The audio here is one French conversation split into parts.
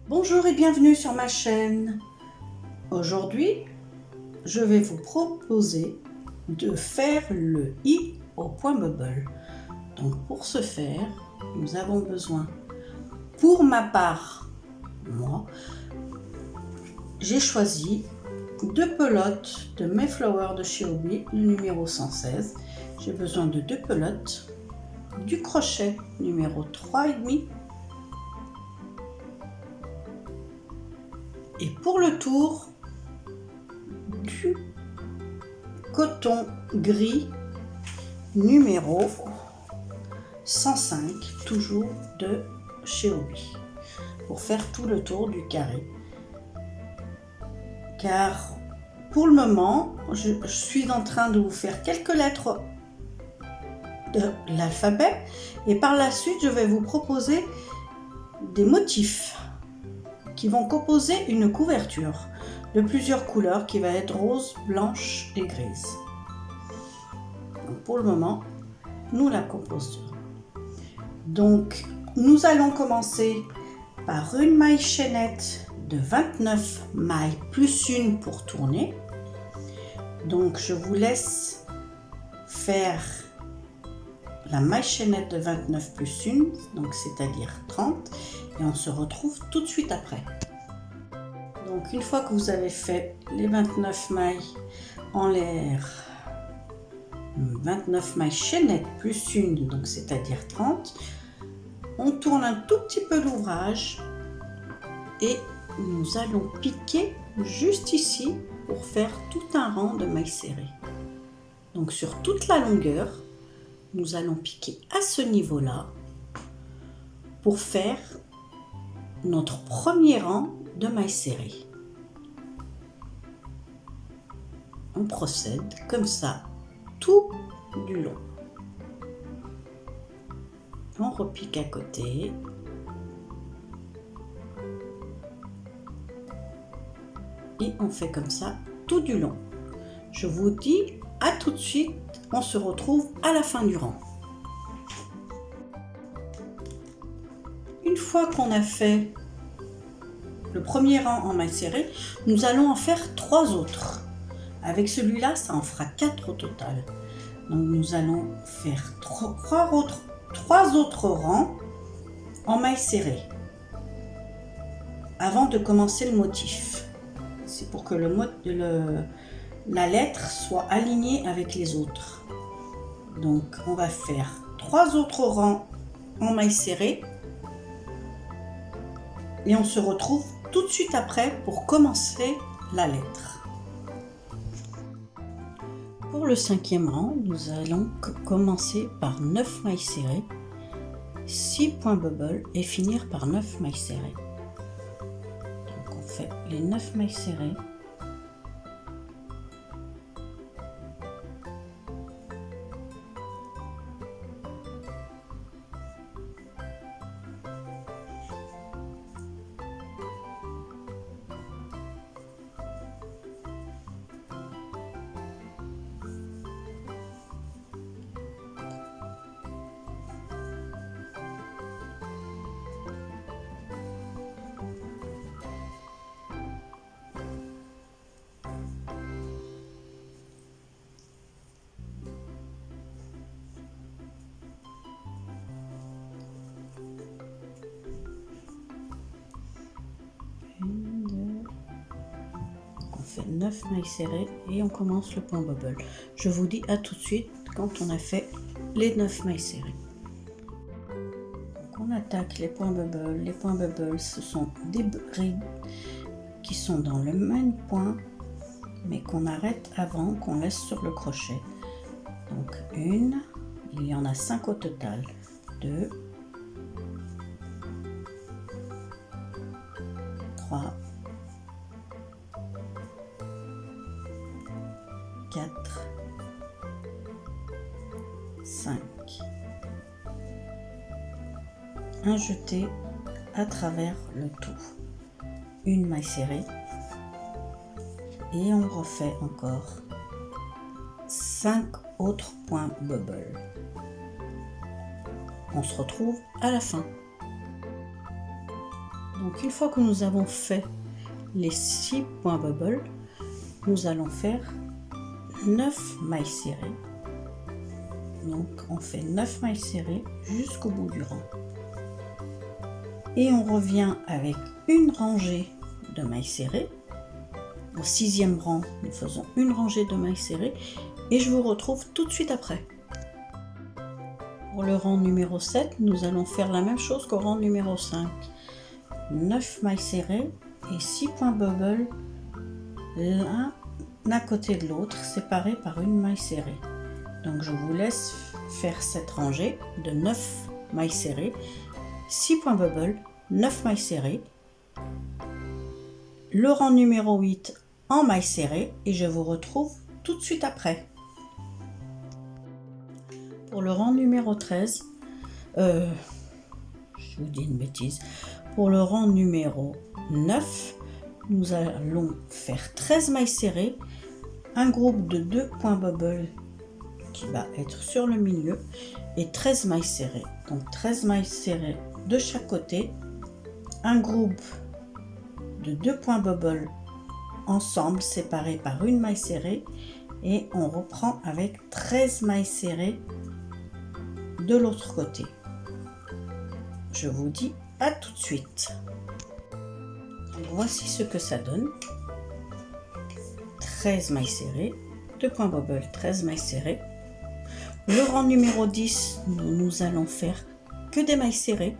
Bonjour et bienvenue sur ma chaîne. Aujourd'hui, je vais vous proposer de faire le i au point bubble. Donc pour ce faire, nous avons besoin, pour ma part, moi, j'ai choisi 2 pelotes de Mayflower de chez Hobbii, le numéro 116. J'ai besoin de 2 pelotes, du crochet numéro 3,5. Et pour le tour, du coton gris numéro 105, toujours de chez Hobbii, pour faire tout le tour du carré. Car pour le moment, je suis en train de vous faire quelques lettres de l'alphabet et par la suite, je vais vous proposer des motifs qui vont composer une couverture de plusieurs couleurs qui va être rose, blanche et grise. Donc pour le moment, nous la composons. Donc nous allons commencer par une maille chaînette de 29 mailles plus une pour tourner. Donc je vous laisse faire la maille chaînette de 29 plus 1, donc c'est-à-dire 30, et on se retrouve tout de suite après. Donc une fois que vous avez fait les 29 mailles en l'air, 29 mailles chaînettes plus 1, donc c'est-à-dire 30, on tourne un tout petit peu l'ouvrage et nous allons piquer juste ici pour faire tout un rang de mailles serrées. Donc sur toute la longueur, nous allons piquer à ce niveau-là pour faire notre premier rang de mailles serrées. On procède comme ça tout du long. On repique à côté. Et on fait comme ça tout du long. Je vous dis à tout de suite, on se retrouve à la fin du rang. Une fois qu'on a fait le premier rang en mailles serrées, nous allons en faire 3 autres. Avec celui-là, ça en fera 4 au total. Donc nous allons faire 3 autres rangs en mailles serrées avant de commencer le motif. C'est pour que la lettre soit alignée avec les autres. Donc on va faire 3 autres rangs en mailles serrées et on se retrouve tout de suite après pour commencer la lettre. Pour le 5e rang, nous allons commencer par 9 mailles serrées, 6 points bubble et finir par 9 mailles serrées. Donc on fait les 9 mailles serrées. On fait 9 mailles serrées et on commence le point bubble. Je vous dis à tout de suite quand on a fait les 9 mailles serrées. Donc on attaque les points bubble. Les points bubble, ce sont des brides qui sont dans le même point, mais qu'on arrête avant, qu'on laisse sur le crochet. Donc une, il y en a 5 au total. 2, 3, 4, 5. Un jeté à travers le tout. Une maille serrée. Et on refait encore 5 autres points bubble. On se retrouve à la fin. Donc une fois que nous avons fait les 6 points bubble, nous allons faire 9 mailles serrées. Donc on fait 9 mailles serrées jusqu'au bout du rang. Et on revient avec une rangée de mailles serrées. Au 6e rang, nous faisons une rangée de mailles serrées et je vous retrouve tout de suite après. Pour le rang numéro 7, nous allons faire la même chose qu'au rang numéro 5. 9 mailles serrées et 6 points bubble, l'un à côté de l'autre, séparés par une maille serrée. Donc je vous laisse faire cette rangée de 9 mailles serrées, 6 points bubble, 9 mailles serrées, le rang numéro 8 en mailles serrées et je vous retrouve tout de suite après. Pour le rang numéro 13, je vous dis une bêtise, pour le rang numéro 9, nous allons faire 13 mailles serrées, un groupe de 2 points bubble qui va être sur le milieu et 13 mailles serrées. Donc 13 mailles serrées de chaque côté, un groupe de 2 points bubble ensemble séparés par une maille serrée et on reprend avec 13 mailles serrées de l'autre côté. Je vous dis à tout de suite. Donc, voici ce que ça donne. 13 mailles serrées, 2 points bubble, 13 mailles serrées. Le rang numéro 10, nous allons faire que des mailles serrées.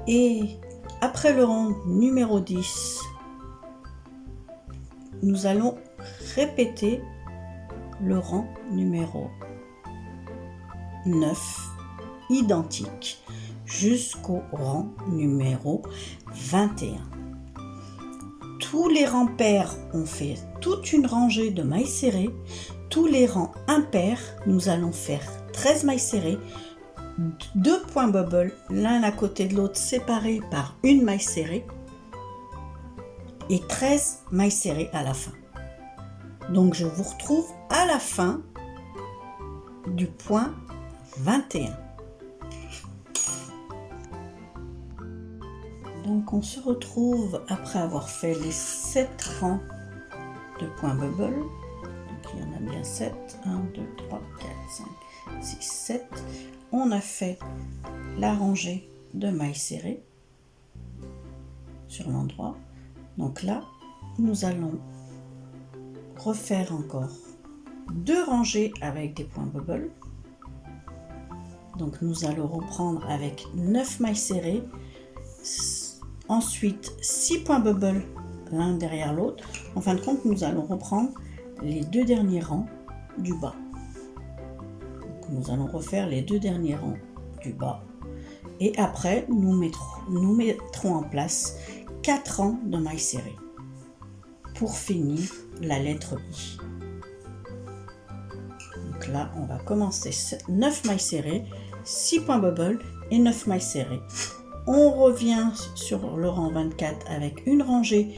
Et après le rang numéro 10, nous allons répéter le rang numéro 9, identique, jusqu'au rang numéro 21. Tous les rangs pairs ont fait toute une rangée de mailles serrées. Tous les rangs impairs, nous allons faire 13 mailles serrées, 2 points bubble, l'un à côté de l'autre séparés par une maille serrée et 13 mailles serrées à la fin. Donc je vous retrouve à la fin du point 21. Donc on se retrouve après avoir fait les 7 rangs de points bubble. Donc il y en a bien 7. 1, 2, 3, 4, 5, 6, 7. On a fait la rangée de mailles serrées sur l'endroit. Donc là, nous allons refaire encore 2 rangées avec des points bubble. Donc nous allons reprendre avec 9 mailles serrées. Ensuite 6 points bubble l'un derrière l'autre. En fin de compte, nous allons reprendre les 2 derniers rangs du bas. Donc, nous allons refaire les 2 derniers rangs du bas. Et après, nous mettrons en place 4 rangs de mailles serrées pour finir la lettre I. Donc là, on va commencer 9 mailles serrées, 6 points bubble et 9 mailles serrées. On revient sur le rang 24 avec une rangée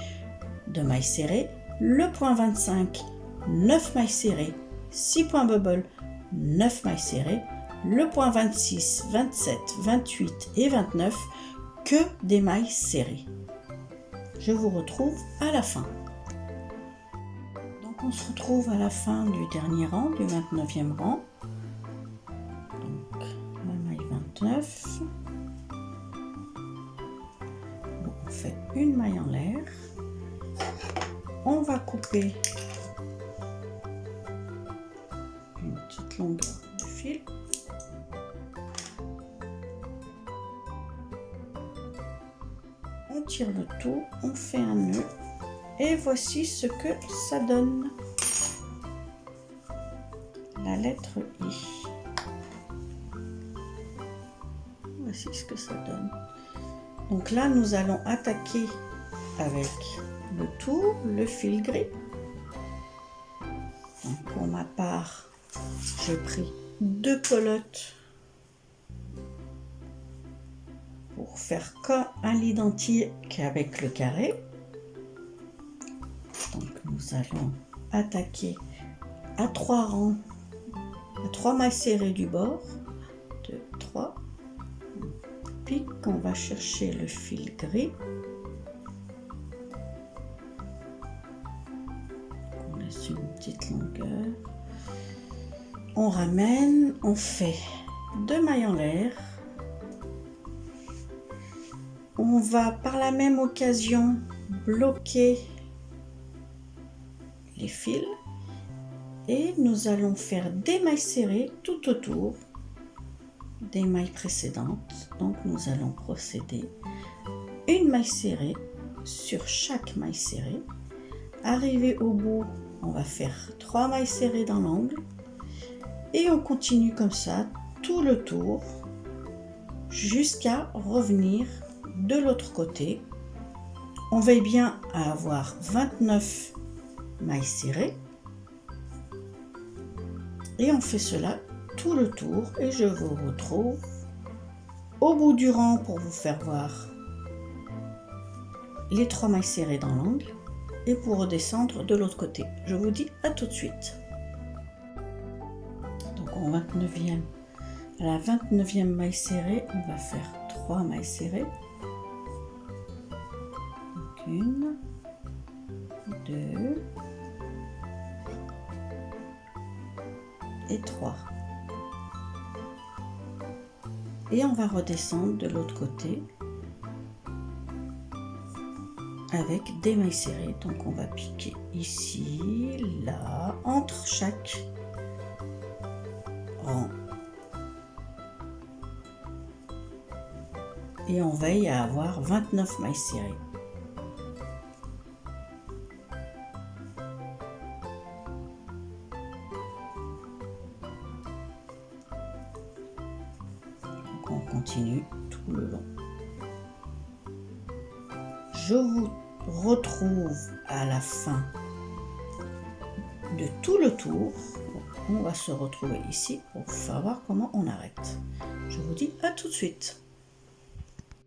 de mailles serrées. Le point 25, 9 mailles serrées, 6 points bubble, 9 mailles serrées. Le point 26, 27, 28 et 29, que des mailles serrées. Je vous retrouve à la fin. Donc on se retrouve à la fin du dernier rang, du 29e rang. Donc la maille 29. Donc, on fait une maille en l'air. On va couper une petite longueur de fil. On tire le tout, on fait un nœud et voici ce que ça donne. La lettre I. Voici ce que ça donne. Donc là, nous allons attaquer avec le tout, le fil gris. Donc pour ma part, j'ai pris 2 pelotes pour faire comme à l'identique avec le carré. Donc nous allons attaquer à 3 rangs, à 3 mailles serrées du bord. 2, 3. pic, on va chercher le fil gris. On laisse une petite longueur. On ramène, on fait 2 mailles en l'air. On va par la même occasion bloquer les fils et nous allons faire des mailles serrées tout autour des mailles précédentes. Donc nous allons procéder une maille serrée sur chaque maille serrée. Arrivé au bout, on va faire 3 mailles serrées dans l'angle et on continue comme ça tout le tour jusqu'à revenir de l'autre côté. On veille bien à avoir 29 mailles serrées et on fait cela tout le tour et je vous retrouve au bout du rang pour vous faire voir les 3 mailles serrées dans l'angle et pour redescendre de l'autre côté. Je vous dis à tout de suite. Donc à la 29e maille serrée, on va faire 3 mailles serrées. Donc 1, 2 et 3. Et on va redescendre de l'autre côté avec des mailles serrées. Donc on va piquer ici, là, entre chaque rang. Et on veille à avoir 29 mailles serrées. Donc on continue tout le long. Je vous retrouve à la fin de tout le tour. On va se retrouver ici pour savoir comment on arrête. Je vous dis à tout de suite.